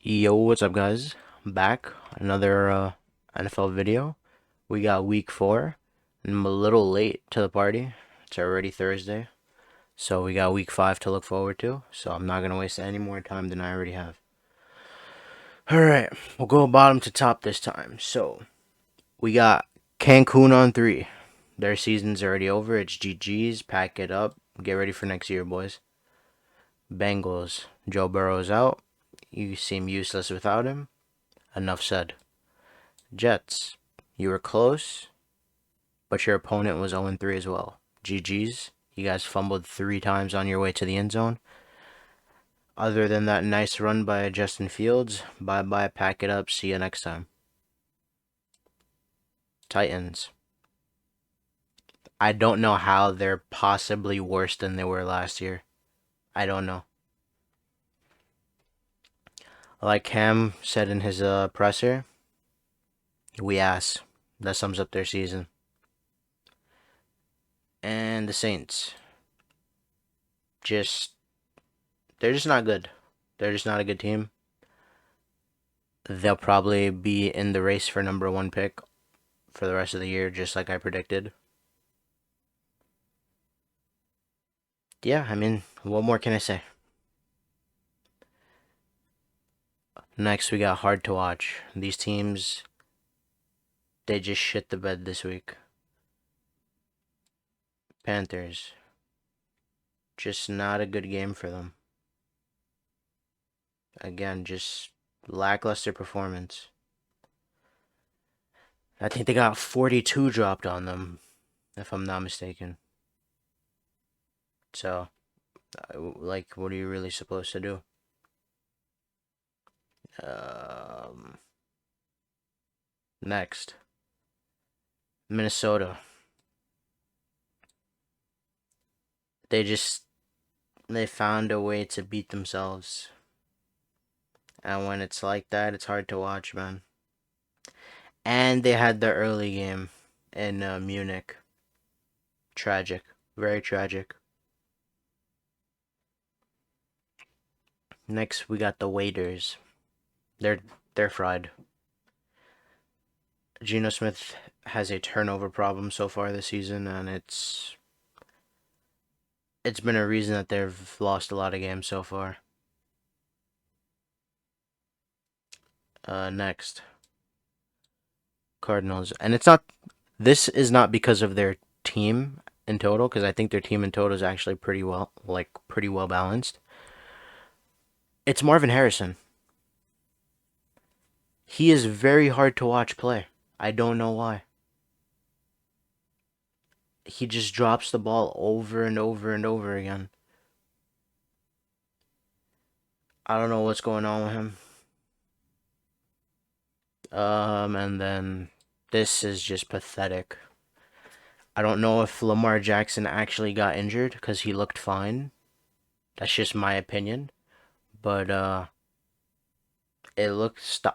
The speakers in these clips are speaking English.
Yo, what's up, guys? Back another NFL video. We got week 4. I'm a little late to the party. It's already Thursday, so we got week 5 to look forward to. So I'm not gonna waste any more time than I already have. All right, we'll go bottom to top this time. So we got Cancun on 3. Their season's already over. It's GG's. Pack it up. Get ready for next year, boys. Bengals. Joe Burrow's out. You seem useless without him. Enough said. Jets, you were close, but your opponent was 0-3 as well. GG's. You guys fumbled 3 times on your way to the end zone. Other than that nice run by Justin Fields, bye-bye, pack it up, see you next time. Titans. I don't know how they're possibly worse than they were last year. I don't know. Like Cam said in his presser, we ass. That sums up their season. And the Saints. Just, they're just not good. They're just not a good team. They'll probably be in the race for number 1 pick for the rest of the year, just like I predicted. Yeah, I mean, what more can I say? Next, we got hard to watch. These teams, they just shit the bed this week. Panthers, just not a good game for them. Again, just lackluster performance. I think they got 42 dropped on them, if I'm not mistaken. So, like, what are you really supposed to do? Next, Minnesota. They found a way to beat themselves. And when it's like that, it's hard to watch, man. And they had the early game in Munich. Tragic. Very tragic. Next, we got the Waiters. They're fried. Geno Smith has a turnover problem so far this season, and it's been a reason that they've lost a lot of games so far. Next, Cardinals, and it's not. This is not because of their team in total, because I think their team in total is actually pretty well balanced. It's Marvin Harrison. He is very hard to watch play. I don't know why. He just drops the ball over and over and over again. I don't know what's going on with him. And then this is just pathetic. I don't know if Lamar Jackson actually got injured because he looked fine. That's just my opinion. But the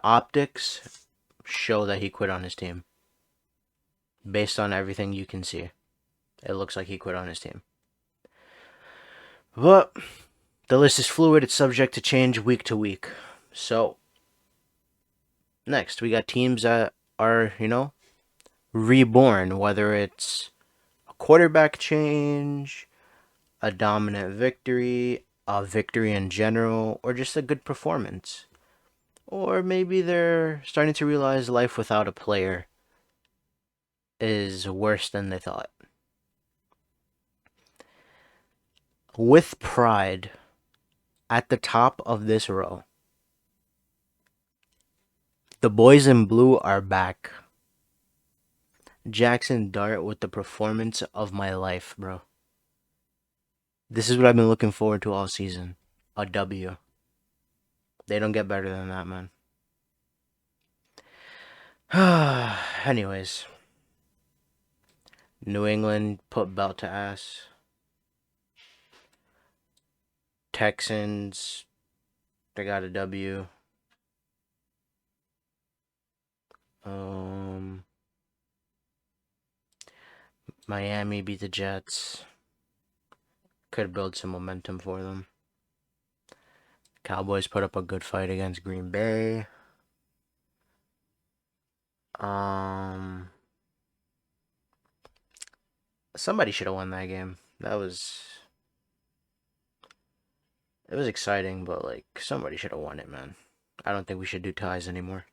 optics show that he quit on his team. Based on everything you can see, it looks like he quit on his team. But the list is fluid. It's subject to change week to week. So next, we got teams that are, reborn, whether it's a quarterback change, a dominant victory, a victory in general, or just a good performance. Or maybe they're starting to realize life without a player is worse than they thought. With pride, at the top of this row, the boys in blue are back. Jackson Dart with the performance of my life, bro. This is what I've been looking forward to all season. A W. They don't get better than that, man. Anyways, New England put belt to ass. Texans, they got a W. Miami beat the Jets. Could build some momentum for them. Cowboys put up a good fight against Green Bay. Um, Somebody should have won that game. It was exciting, but like somebody should have won it, man. I don't think we should do ties anymore.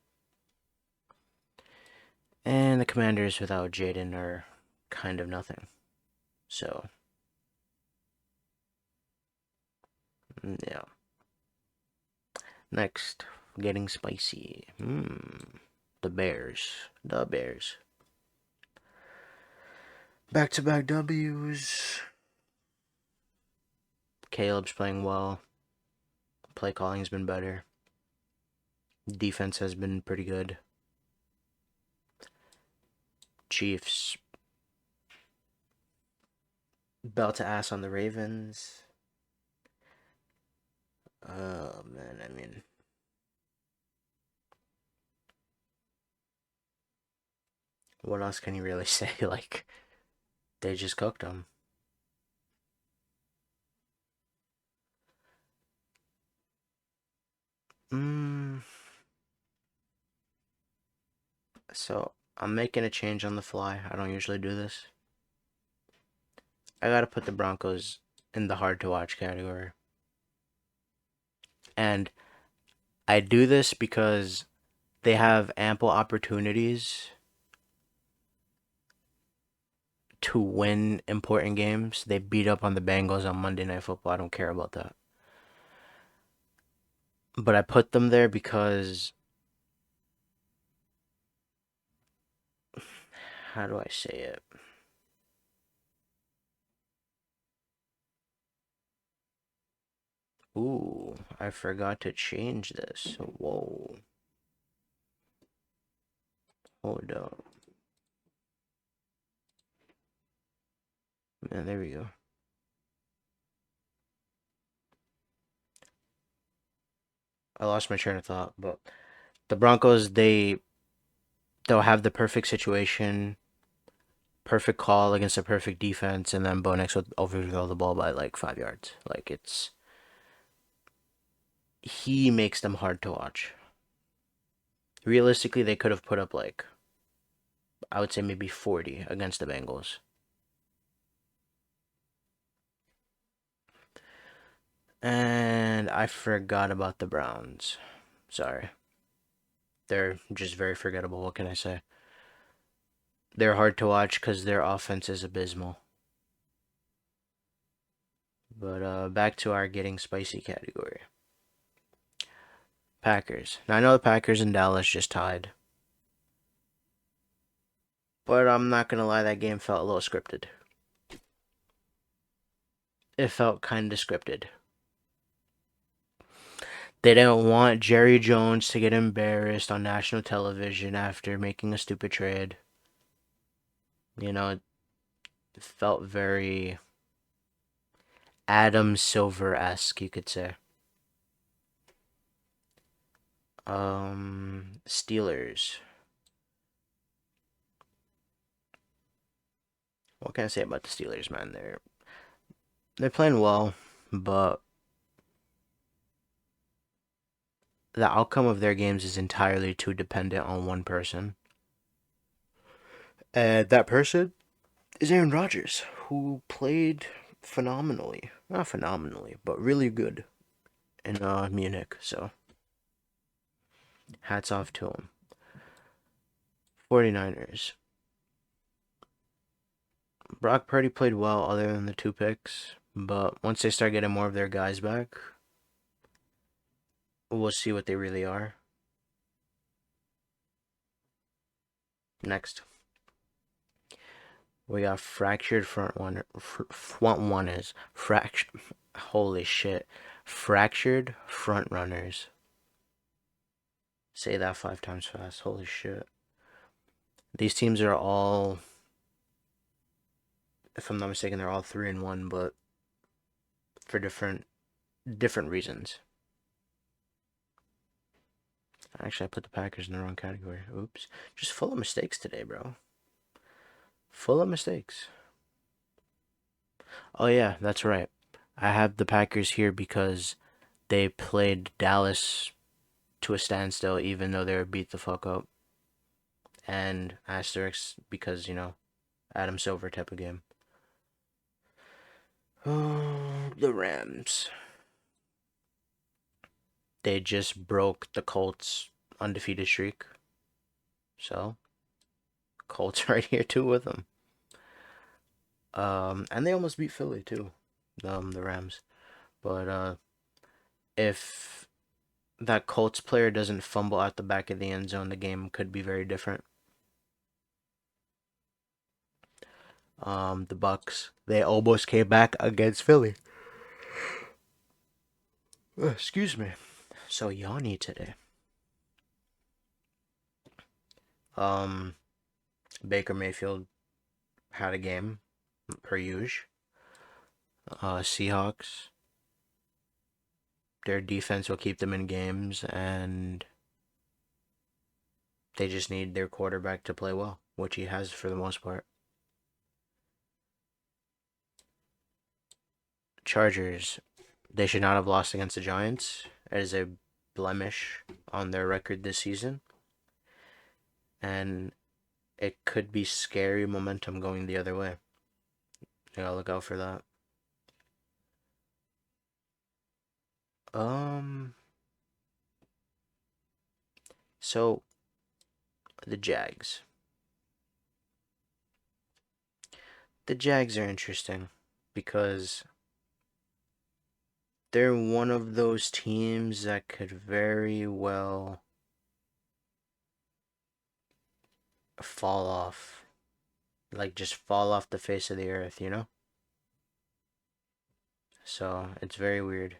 And the Commanders without Jaden are kind of nothing. So, yeah. Next, getting spicy. The Bears. The Bears. Back-to-back W's. Caleb's playing well. Play calling's been better. Defense has been pretty good. Chiefs belt to ass on the Ravens. Oh man, I mean, what else can you really say? Like, they just cooked them. Mm, so I'm making a change on the fly. I don't usually do this. I gotta put the Broncos in the hard to watch category. And I do this because they have ample opportunities to win important games. They beat up on the Bengals on Monday Night Football. I don't care about that. But I put them there because, how do I say it? Ooh, I forgot to change this. Whoa. Hold up. Yeah, there we go. I lost my train of thought, but the Broncos, they'll have the perfect situation, perfect call against a perfect defense, and then Bo Nix will overthrow the ball by like 5 yards. Like he makes them hard to watch. Realistically, they could have put up like, I would say maybe 40 against the Bengals. And I forgot about the Browns. Sorry. They're just very forgettable. What can I say? They're hard to watch because their offense is abysmal. But back to our getting spicy category. Packers. Now I know the Packers and Dallas just tied. But I'm not gonna lie, that game felt a little scripted. It felt kind of scripted. They didn't want Jerry Jones to get embarrassed on national television after making a stupid trade. You know, it felt very Adam Silver-esque, you could say. Steelers. What can I say about the Steelers, man? They're playing well, but the outcome of their games is entirely too dependent on one person. And that person is Aaron Rodgers, who played phenomenally. Not phenomenally, but really good in Munich. So, hats off to him. 49ers. Brock Purdy played well other than the 2 picks, but once they start getting more of their guys back, we'll see what they really are. Next. We got fractured front runners. Holy shit. Fractured front runners. Say that 5 times fast. Holy shit. These teams are all, if I'm not mistaken, they're all 3-1, but for different reasons. Actually, I put the Packers in the wrong category. Oops. Just full of mistakes today, bro. Full of mistakes. Oh yeah, that's right. I have the Packers here because They played Dallas to a standstill, even though they were beat the fuck up. And asterisk because, Adam Silver type of game. Oh, the Rams. They just broke the Colts' undefeated streak. So, Colts right here too with them. And they almost beat Philly too, the Rams. But if that Colts player doesn't fumble at the back of the end zone, the game could be very different. The Bucks, they almost came back against Philly. Excuse me. So yawny today. Um, Baker Mayfield had a game per usual. Seahawks, their defense will keep them in games, and they just need their quarterback to play well, which he has for the most part. Chargers, they should not have lost against the Giants. It is a blemish on their record this season, and it could be scary momentum going the other way. You gotta look out for that. Um, so the Jags. The Jags are interesting because they're one of those teams that could very well fall off. Like just fall off the face of the earth, you know? So it's very weird.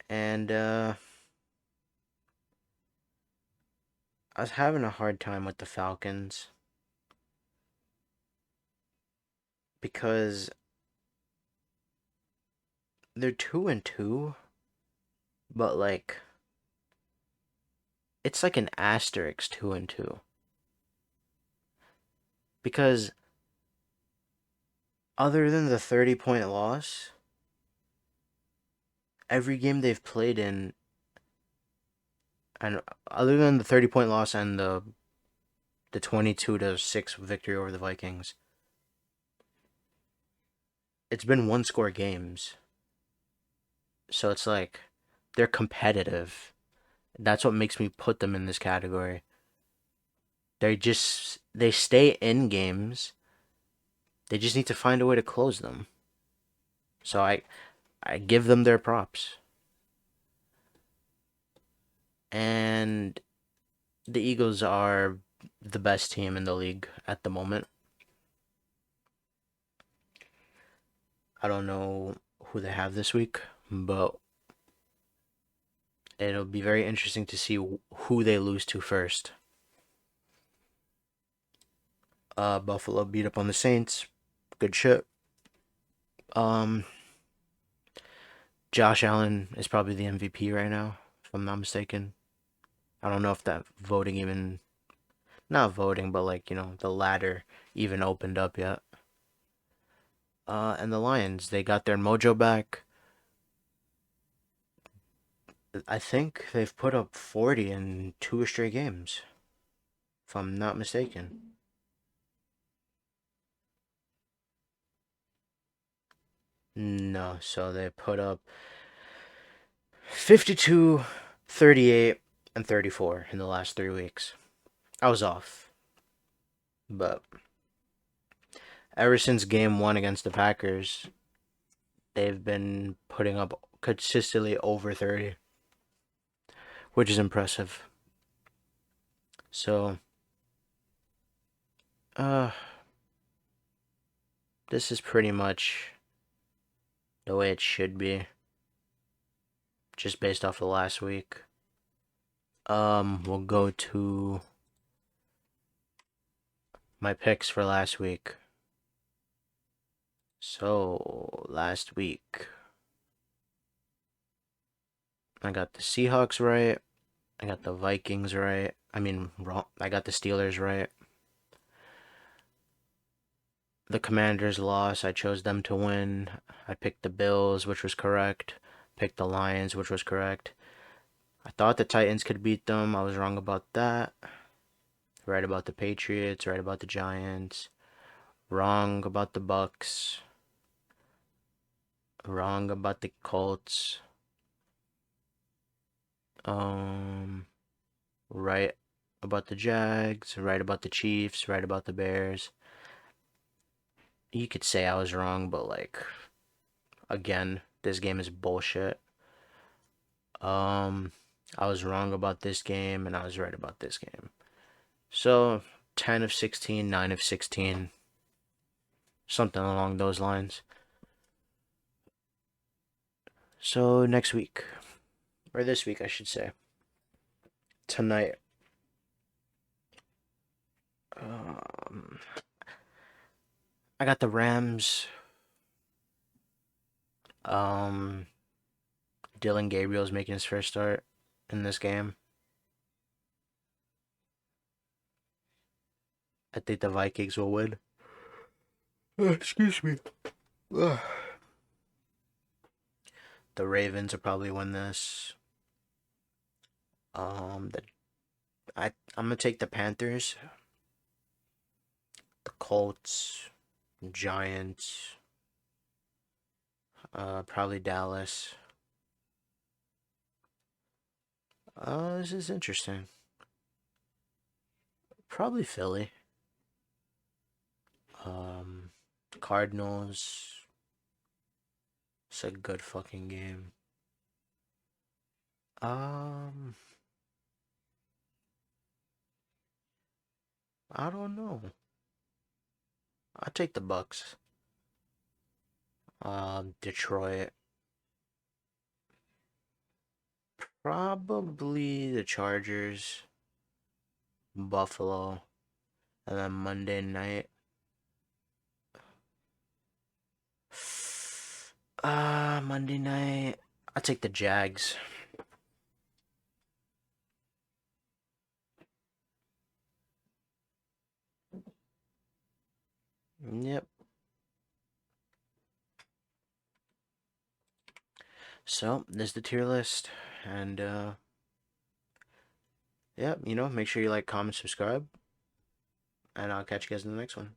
And I was having a hard time with the Falcons because they're 2-2, but like it's like an asterisk 2-2 because other than the 30-point loss, every game they've played in, and other than the 30-point loss and the 22-6 victory over the Vikings, it's been one score games. So it's like they're competitive. That's what makes me put them in this category. They stay in games. They just need to find a way to close them. So I give them their props. And the Eagles are the best team in the league at the moment. I don't know who they have this week, but it'll be very interesting to see who they lose to first. Buffalo beat up on the Saints. Good shit. Um, Josh Allen is probably the MVP right now, if I'm not mistaken. I don't know if that voting even, not voting, but like, the ladder even opened up yet. And the Lions, they got their mojo back. I think they've put up 40 in two straight games, if I'm not mistaken. No, so they put up 52, 38, and 34 in the last 3 weeks. I was off, but ever since game one against the Packers, they've been putting up consistently over 30, which is impressive. So, uh, this is pretty much the way it should be, just based off the last week. We'll go to my picks for last week. So, last week, I got the Seahawks right. I got the Vikings right. I mean, wrong. I got the Steelers right. The Commanders lost. I chose them to win. I picked the Bills, which was correct. Picked the Lions, which was correct. I thought the Titans could beat them. I was wrong about that. Right about the Patriots, right about the Giants. Wrong about the Bucks. Wrong about the Colts. Um, right about the Jags, right about the Chiefs, right about the Bears. You could say I was wrong, but like again, this game is bullshit. Um, I was wrong about this game and I was right about this game. So, 10 of 16, 9 of 16, something along those lines. So, next week, or this week, I should say, tonight, um, I got the Rams. Um, Dylan Gabriel's making his first start in this game. I think the Vikings will win. Excuse me. Ugh. The Ravens will probably win this. The I'm gonna take the Panthers, the Colts, Giants, probably Dallas. This is interesting. Probably Philly. Um, Cardinals. It's a good fucking game. Um, I don't know. I'll take the Bucks. Detroit. Probably the Chargers. Buffalo. And then Monday night. Monday night. I'll take the Jags. Yep. So, there's the tier list. And, yeah, make sure you like, comment, subscribe. And I'll catch you guys in the next one.